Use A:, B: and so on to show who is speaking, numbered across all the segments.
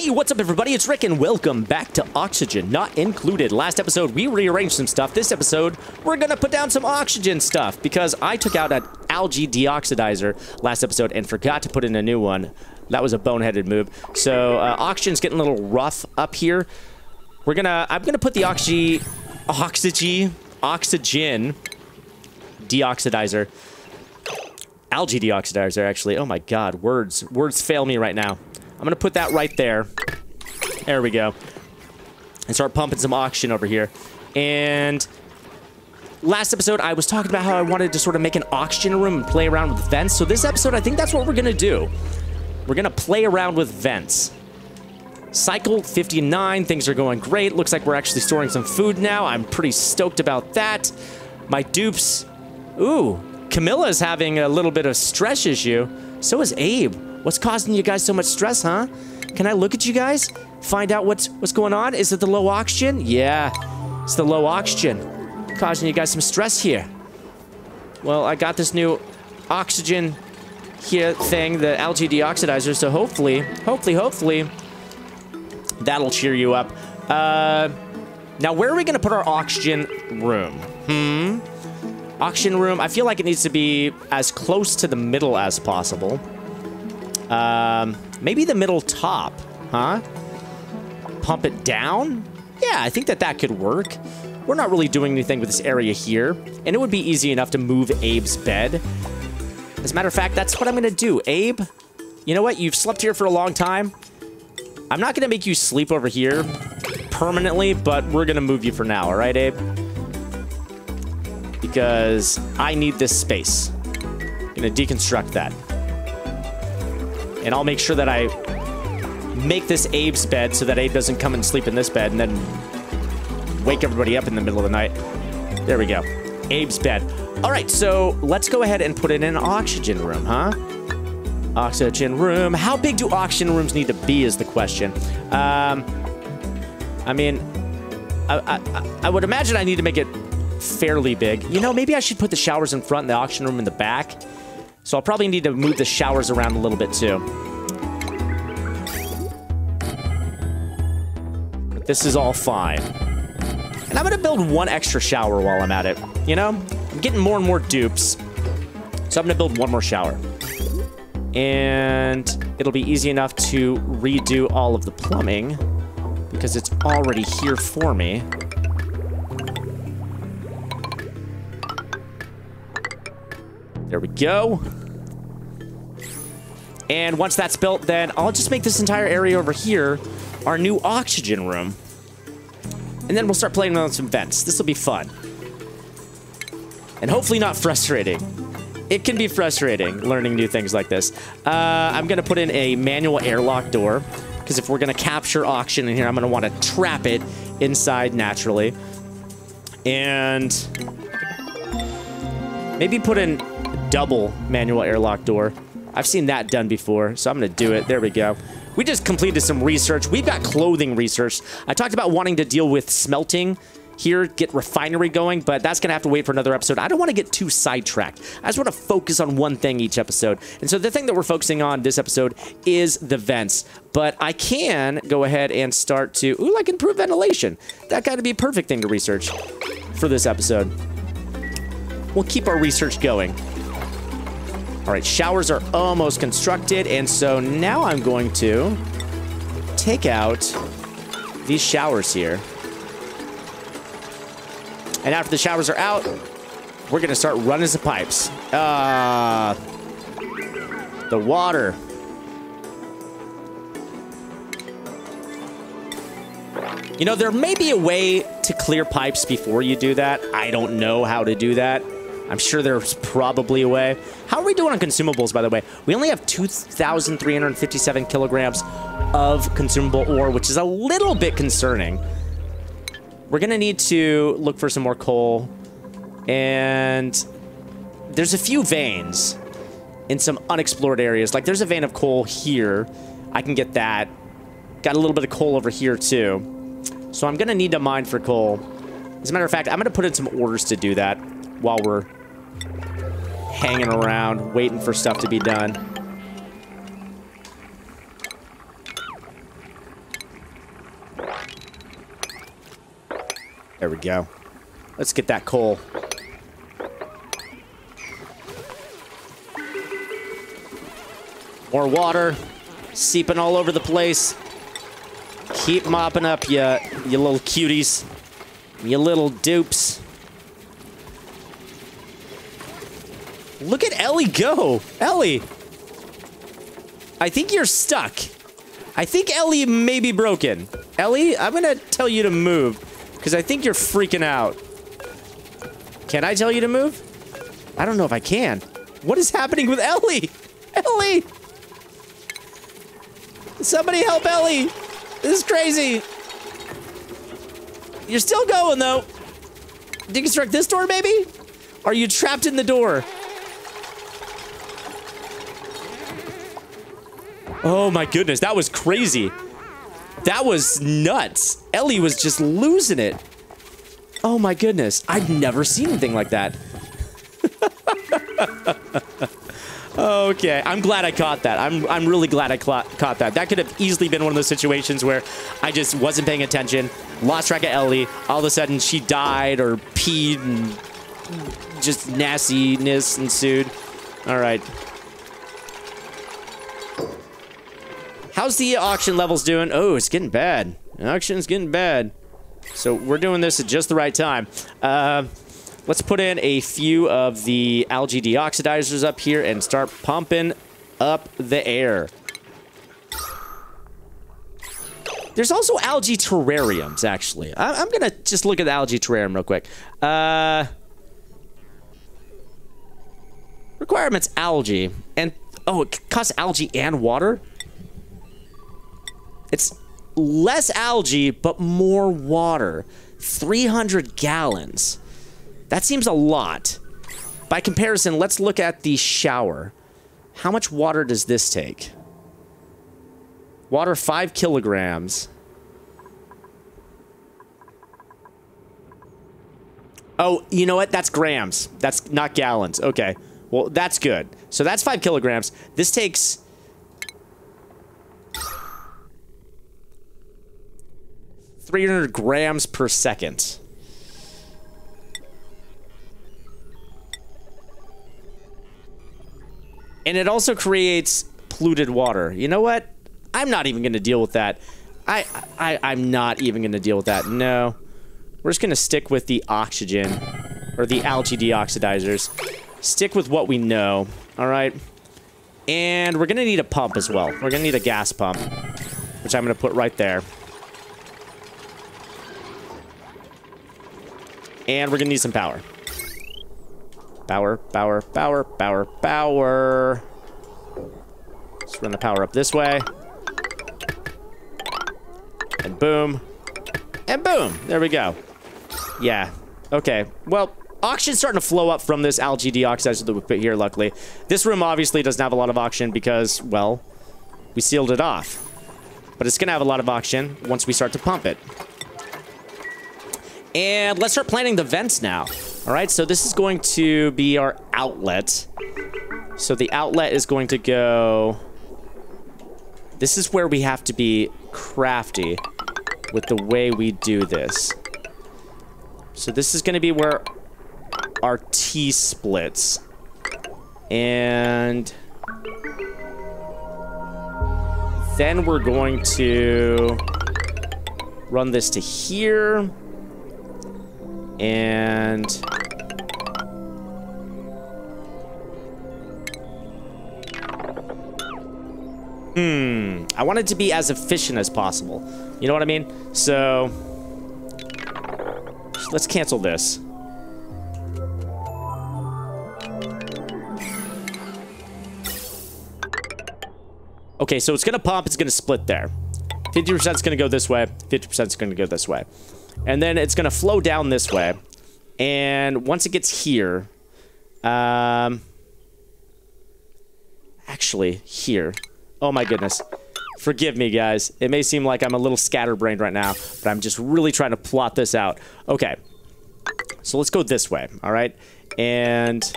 A: Hey, what's up everybody? It's Rick and welcome back to Oxygen Not Included. Last episode, we rearranged some stuff. This episode, we're gonna put down some oxygen stuff because I took out an algae deoxidizer last episode and forgot to put in a new one. That was a boneheaded move. So, oxygen's getting a little rough up here. I'm gonna put the oxygen deoxidizer. Algae deoxidizer, actually. Oh my god, words fail me right now. I'm gonna put that right there. There we go. And start pumping some oxygen over here. And last episode, I was talking about how I wanted to sort of make an oxygen room and play around with vents. So this episode, I think that's what we're gonna do. We're gonna play around with vents. Cycle 59, things are going great. Looks like we're actually storing some food now. I'm pretty stoked about that. My dupes. Ooh, Camilla's having a little bit of stress issue. So is Abe. What's causing you guys so much stress, huh? Can I look at you guys? Find out what's going on? Is it the low oxygen? Yeah, it's the low oxygen. Causing you guys some stress here. Well, I got this new oxygen here thing, the algae deoxidizer, so hopefully, that'll cheer you up. Now where are we gonna put our oxygen room? Oxygen room, I feel like it needs to be as close to the middle as possible. Maybe the middle top, huh? Pump it down? Yeah, I think that could work. We're not really doing anything with this area here, and it would be easy enough to move Abe's bed. As a matter of fact, that's what I'm gonna do. Abe, you know what? You've slept here for a long time. I'm not gonna make you sleep over here permanently, but we're gonna move you for now, all right, Abe? Because I need this space. I'm gonna deconstruct that. And I'll make sure that I make this Abe's bed so that Abe doesn't come and sleep in this bed and then wake everybody up in the middle of the night. There we go. Abe's bed. All right, so let's go ahead and put it in an oxygen room, huh? Oxygen room. How big do oxygen rooms need to be is the question. I mean, I would imagine I need to make it fairly big. You know, maybe I should put the showers in front and the oxygen room in the back. So I'll probably need to move the showers around a little bit too. But this is all fine. And I'm gonna build one extra shower while I'm at it. You know, I'm getting more and more dupes. So I'm gonna build one more shower. And it'll be easy enough to redo all of the plumbing because it's already here for me. There we go. And once that's built, then I'll just make this entire area over here our new oxygen room. And then we'll start playing around with some vents. This will be fun. And hopefully not frustrating. It can be frustrating learning new things like this. I'm going to put in a manual airlock door. Because if we're going to capture oxygen in here, I'm going to want to trap it inside naturally. And maybe put in double manual airlock door. I've seen that done before, so I'm gonna do it. There we go. We just completed some research. We've got clothing research. I talked about wanting to deal with smelting here, get refinery going, but that's gonna have to wait for another episode. I don't want to get too sidetracked. I just want to focus on one thing each episode. And so the thing that we're focusing on this episode is the vents. But I can go ahead and start to, ooh, like improve ventilation. That gotta be a perfect thing to research for this episode. We'll keep our research going. All right, showers are almost constructed, and so now I'm going to take out these showers here. And after the showers are out, we're gonna start running some pipes. The water. You know, there may be a way to clear pipes before you do that. I don't know how to do that. I'm sure there's probably a way. How are we doing on consumables, by the way? We only have 2,357 kilograms of consumable ore, which is a little bit concerning. We're gonna need to look for some more coal. And there's a few veins in some unexplored areas. Like, there's a vein of coal here. I can get that. Got a little bit of coal over here, too. So I'm gonna need to mine for coal. As a matter of fact, I'm gonna put in some orders to do that while we're hanging around, waiting for stuff to be done. There we go. Let's get that coal. More water. Seeping all over the place. Keep mopping up, you little cuties. You little dupes. Look at Ellie go. Ellie. I think you're stuck. I think Ellie may be broken. Ellie, I'm gonna tell you to move. Because I think you're freaking out. Can I tell you to move? I don't know if I can. What is happening with Ellie? Ellie! Somebody help Ellie! This is crazy. You're still going, though. Deconstruct this door, maybe? Are you trapped in the door? Oh my goodness, that was crazy. That was nuts. Ellie was just losing it. Oh my goodness, I've never seen anything like that. Okay, I'm glad I caught that. I'm really glad I caught that. That could have easily been one of those situations where I just wasn't paying attention, lost track of Ellie, all of a sudden she died or peed and just nastiness ensued. All right. How's the auction levels doing? Oh, it's getting bad. Auction's getting bad. So we're doing this at just the right time. Let's put in a few of the algae deoxidizers up here and start pumping up the air. There's also algae terrariums, actually. I'm going to just look at the algae terrarium real quick. Requirements algae. And, oh, it costs algae and water? It's less algae, but more water. 300 gallons. That seems a lot. By comparison, let's look at the shower. How much water does this take? Water, 5 kilograms. Oh, you know what? That's grams. That's not gallons. Okay. Well, that's good. So that's 5 kilograms. This takes... 300 grams per second. And it also creates polluted water. You know what? I'm not even going to deal with that. I'm not even going to deal with that. No. We're just going to stick with the oxygen. Or the algae deoxidizers. Stick with what we know. Alright? And we're going to need a pump as well. We're going to need a gas pump. Which I'm going to put right there. And we're going to need some power. Power, power, power, power, power. Let's run the power up this way. And boom. And boom. There we go. Yeah. Okay. Well, oxygen's starting to flow up from this algae deoxidizer that we put here, luckily. This room obviously doesn't have a lot of oxygen because, well, we sealed it off. But it's going to have a lot of oxygen once we start to pump it. And let's start planning the vents now. All right, so this is going to be our outlet. So the outlet is going to go... This is where we have to be crafty with the way we do this. So this is going to be where our T splits. And then we're going to run this to here. And I want it to be as efficient as possible. You know what I mean? So let's cancel this. Okay, so it's gonna pump, it's gonna split there. 50% is gonna go this way, 50% is gonna go this way. And then it's going to flow down this way. And once it gets here... actually, here. Oh my goodness. Forgive me, guys. It may seem like I'm a little scatterbrained right now, but I'm just really trying to plot this out. Okay. So let's go this way, all right? And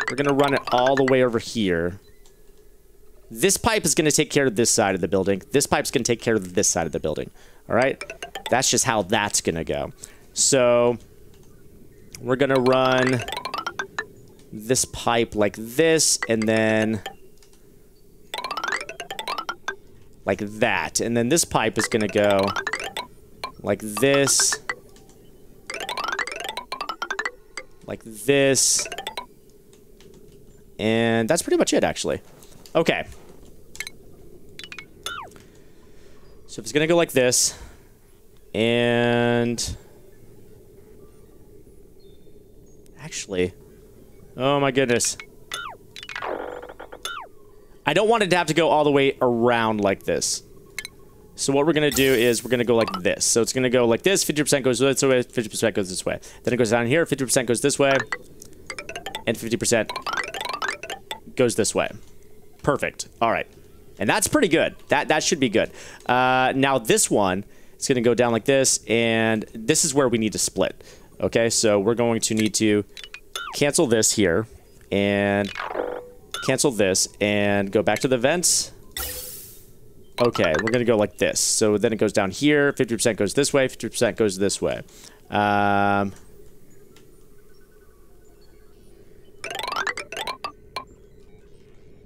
A: we're going to run it all the way over here. This pipe is going to take care of this side of the building. This pipe's going to take care of this side of the building. All right? That's just how that's going to go. So we're going to run this pipe like this, and then like that. And then this pipe is going to go like this, like this, and that's pretty much it, actually. Okay. So if it's gonna go like this, and actually, oh my goodness, I don't want it to have to go all the way around like this. So what we're going to do is we're going to go like this. So it's going to go like this. 50% goes this way. 50% goes this way. Then it goes down here. 50% goes this way. And 50% goes this way. Perfect. All right. And that's pretty good. That should be good. Now this one is going to go down like this. And this is where we need to split. Okay. So we're going to need to cancel this here. And cancel this. And go back to the vents. Okay, we're going to go like this. So then it goes down here. 50% goes this way. 50% goes this way.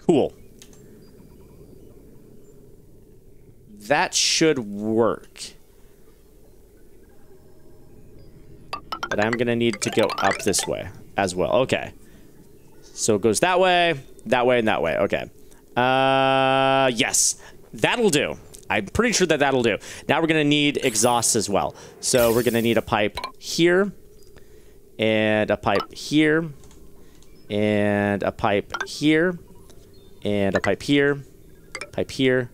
A: Cool. That should work. But I'm going to need to go up this way as well. Okay. So it goes that way, and that way. Okay. Yes. That'll do. I'm pretty sure that that'll do. Now we're going to need exhausts as well. So we're going to need a pipe here, and a pipe here, and a pipe here, and a pipe here, pipe here,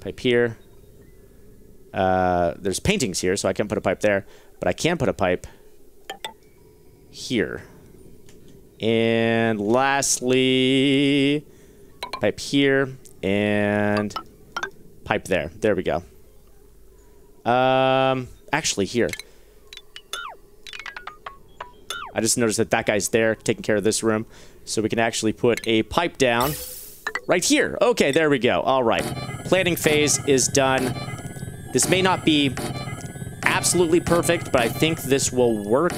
A: pipe here. There's paintings here, so I can't put a pipe there, but I can put a pipe here. And lastly, pipe here, and pipe there. There we go. Actually, here. I just noticed that that guy's there, taking care of this room. So we can actually put a pipe down right here. Okay, there we go. All right. Planning phase is done. This may not be absolutely perfect, but I think this will work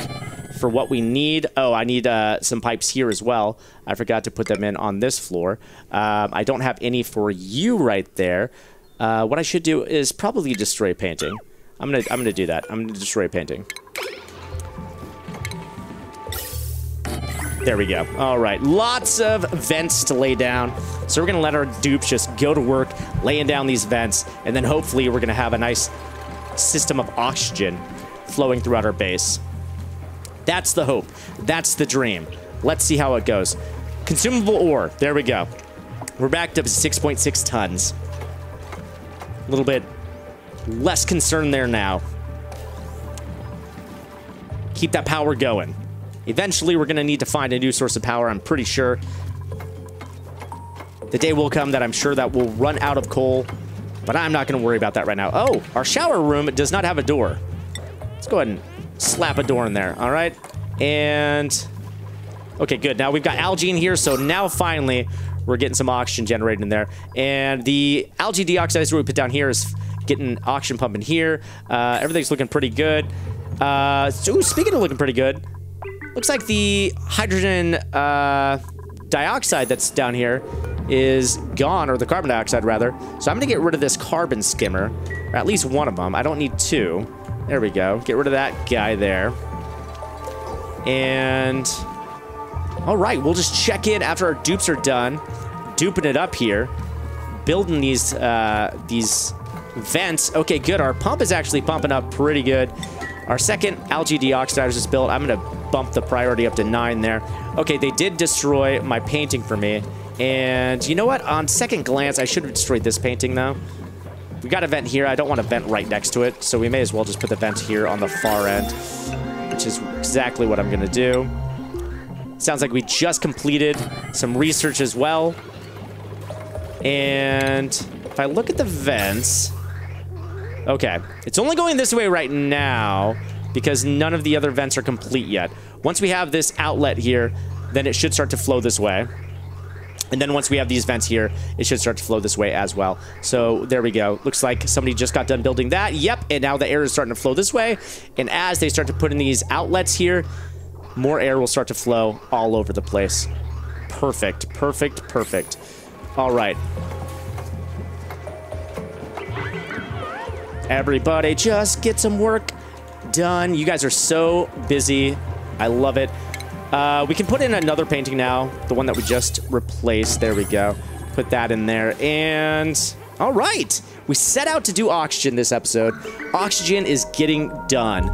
A: for what we need. Oh, I need some pipes here as well. I forgot to put them in on this floor. I don't have any for you right there. What I should do is probably destroy painting. I'm gonna do that. I'm gonna destroy painting. There we go. All right, lots of vents to lay down. So we're gonna let our dupes just go to work, laying down these vents, and then hopefully we're gonna have a nice system of oxygen flowing throughout our base. That's the hope. That's the dream. Let's see how it goes. Consumable ore. There we go. We're backed up to 6.6 tons. A little bit less concern there now. Keep that power going. Eventually, we're going to need to find a new source of power, I'm pretty sure. The day will come that I'm sure that we'll run out of coal, but I'm not going to worry about that right now. Oh, our shower room does not have a door. Let's go ahead and slap a door in there, all right? And okay, good. Now we've got algae in here, so now finally we're getting some oxygen generated in there. And the algae deoxidizer we put down here is getting oxygen pumping here. Everything's looking pretty good. So speaking of looking pretty good, looks like the hydrogen dioxide that's down here is gone, or the carbon dioxide rather. So I'm gonna get rid of this carbon skimmer, or at least one of them. I don't need two. There we go. Get rid of that guy there. And all right, we'll just check in after our dupes are done, duping it up here, building these vents. Okay, good. Our pump is actually pumping up pretty good. Our second algae deoxidizer is built. I'm gonna bump the priority up to 9 there. Okay, they did destroy my painting for me. And you know what? On second glance, I should have destroyed this painting though. We got a vent here. I don't want a vent right next to it, so we may as well just put the vent here on the far end, which is exactly what I'm gonna do. Sounds like we just completed some research as well. And if I look at the vents, okay, it's only going this way right now because none of the other vents are complete yet. Once we have this outlet here, then it should start to flow this way. And then once we have these vents here, it should start to flow this way as well. So there we go. Looks like somebody just got done building that. Yep, and now the air is starting to flow this way. And as they start to put in these outlets here, more air will start to flow all over the place. Perfect, perfect, perfect. All right. Everybody just get some work done. You guys are so busy. I love it. We can put in another painting now, the one that we just replaced. There we go. Put that in there. And all right, we set out to do oxygen this episode. Oxygen is getting done.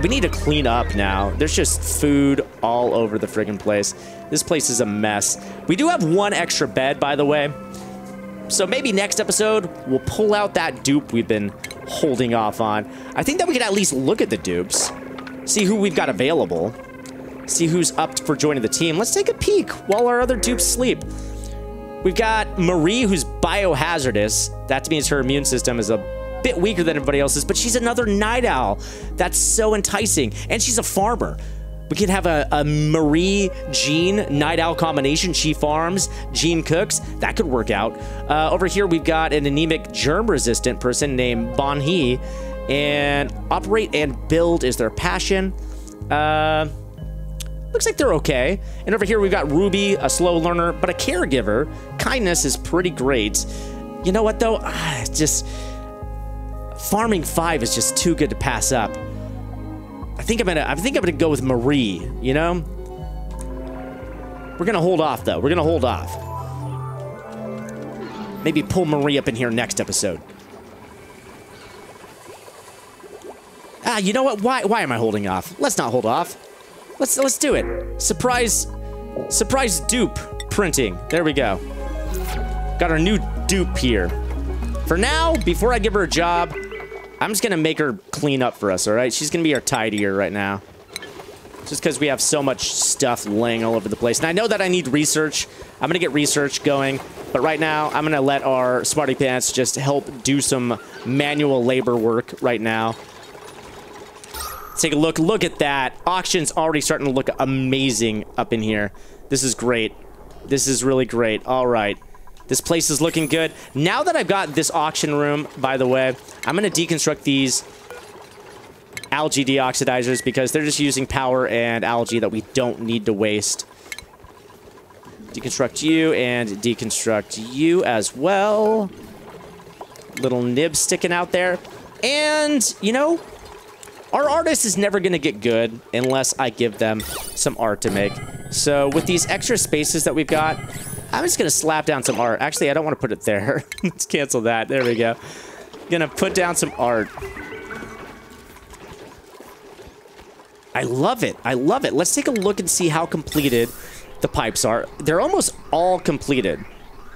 A: We need to clean up now. There's just food all over the friggin' place. This place is a mess. We do have one extra bed, by the way. So maybe next episode, we'll pull out that dupe we've been holding off on. I think that we could at least look at the dupes, see who we've got available, see who's up for joining the team. Let's take a peek while our other dupes sleep. We've got Marie, who's biohazardous. That means her immune system is a bit weaker than everybody else's, but she's another night owl. That's so enticing. And she's a farmer. We could have a Marie Jean night owl combination. She farms, Jean cooks. That could work out. Over here, we've got an anemic germ-resistant person named Bon Hee. And operate and build is their passion. Looks like they're okay. And over here, we've got Ruby, a slow learner, but a caregiver. Kindness is pretty great. You know what, though? Just farming 5 is just too good to pass up. I think I'm gonna go with Marie, you know? We're gonna hold off, though. We're gonna hold off. Maybe pull Marie up in here next episode. You know what? Why am I holding off? Let's not hold off. Let's do it. Surprise dupe printing. There we go. Got our new dupe here. For now, before I give her a job, I'm just gonna make her clean up for us, all right? She's gonna be our tidier right now. Just because we have so much stuff laying all over the place. And I know that I need research. I'm gonna get research going. But right now, I'm gonna let our Smarty Pants just help do some manual labor work right now. Let's take a look. Look at that. Auction's already starting to look amazing up in here. This is great. This is really great. All right. This place is looking good. Now that I've got this auction room, by the way, I'm going to deconstruct these algae deoxidizers because they're just using power and algae that we don't need to waste. Deconstruct you and deconstruct you as well. Little nib sticking out there. And, you know, our artist is never going to get good unless I give them some art to make. So with these extra spaces that we've got, I'm just going to slap down some art. Actually, I don't want to put it there. Let's cancel that. There we go. Going to put down some art. I love it. I love it. Let's take a look and see how completed the pipes are. They're almost all completed,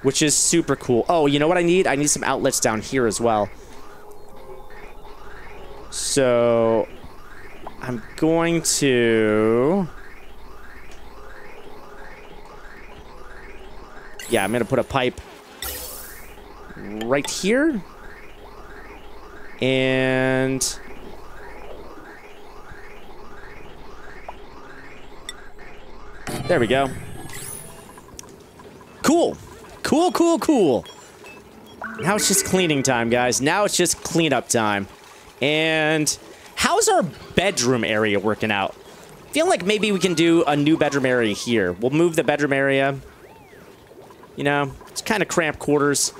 A: which is super cool. Oh, you know what I need? I need some outlets down here as well. So I'm going to... Yeah, I'm going to put a pipe right here. And... there we go. Cool. Cool, cool, cool. Now it's just cleaning time, guys. Now it's just cleanup time. And how's our bedroom area working out? I feel like maybe we can do a new bedroom area here. We'll move the bedroom area. You know, it's kind of cramped quarters.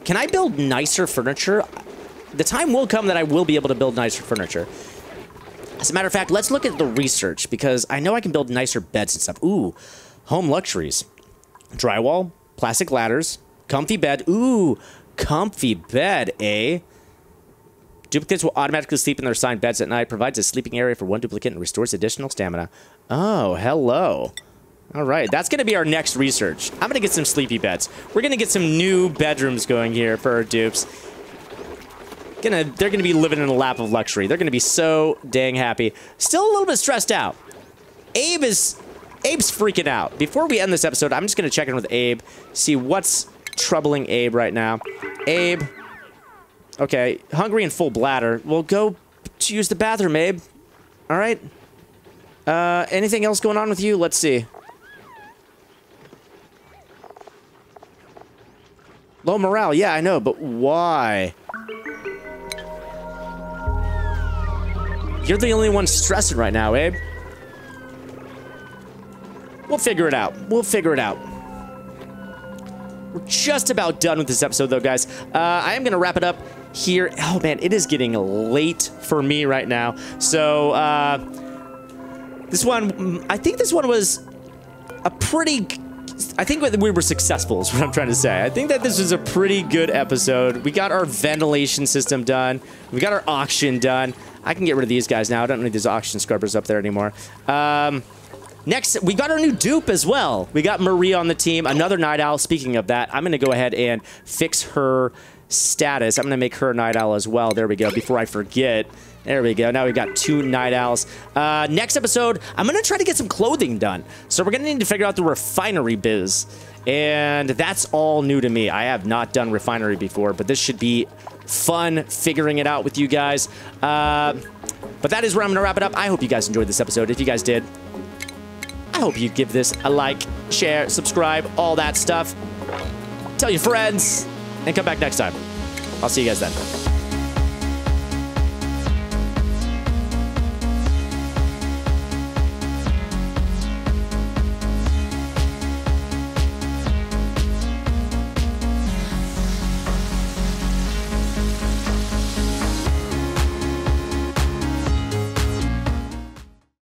A: Can I build nicer furniture? The time will come that I will be able to build nicer furniture. As a matter of fact, let's look at the research, because I know I can build nicer beds and stuff. Ooh, home luxuries. Drywall, plastic ladders, comfy bed. Ooh, comfy bed, eh? Duplicates will automatically sleep in their assigned beds at night, provides a sleeping area for one duplicate, and restores additional stamina. Oh, hello. All right, that's going to be our next research. I'm going to get some sleepy beds. We're going to get some new bedrooms going here for our dupes. They're going to be living in a lap of luxury. They're going to be so dang happy. Still a little bit stressed out. Abe's freaking out. Before we end this episode, I'm just going to check in with Abe, see what's troubling Abe right now. Abe. Okay, hungry and full bladder. Well, go to use the bathroom, Abe. All right. Anything else going on with you? Let's see. Low morale. Yeah, I know, but why? You're the only one stressing right now, Abe. We'll figure it out. We'll figure it out. We're just about done with this episode, though, guys. I am going to wrap it up here. Oh, man, it is getting late for me right now. So, this one, I think this one was a pretty... I think we were successful is what I'm trying to say. I think that this was a pretty good episode. We got our ventilation system done. We got our auction done. I can get rid of these guys now. I don't need these auction scrubbers up there anymore. Next, we got our new dupe as well. We got Maria on the team, another night owl. Speaking of that, I'm going to go ahead and fix her status. I'm going to make her a night owl as well. There we go, before I forget. There we go. Now we've got 2 night owls. Next episode, I'm going to try to get some clothing done. So we're going to need to figure out the refinery biz. And that's all new to me. I have not done refinery before, but this should be fun figuring it out with you guys. But that is where I'm going to wrap it up. I hope you guys enjoyed this episode. If you guys did, I hope you give this a like, share, subscribe, all that stuff. Tell your friends, and come back next time. I'll see you guys then.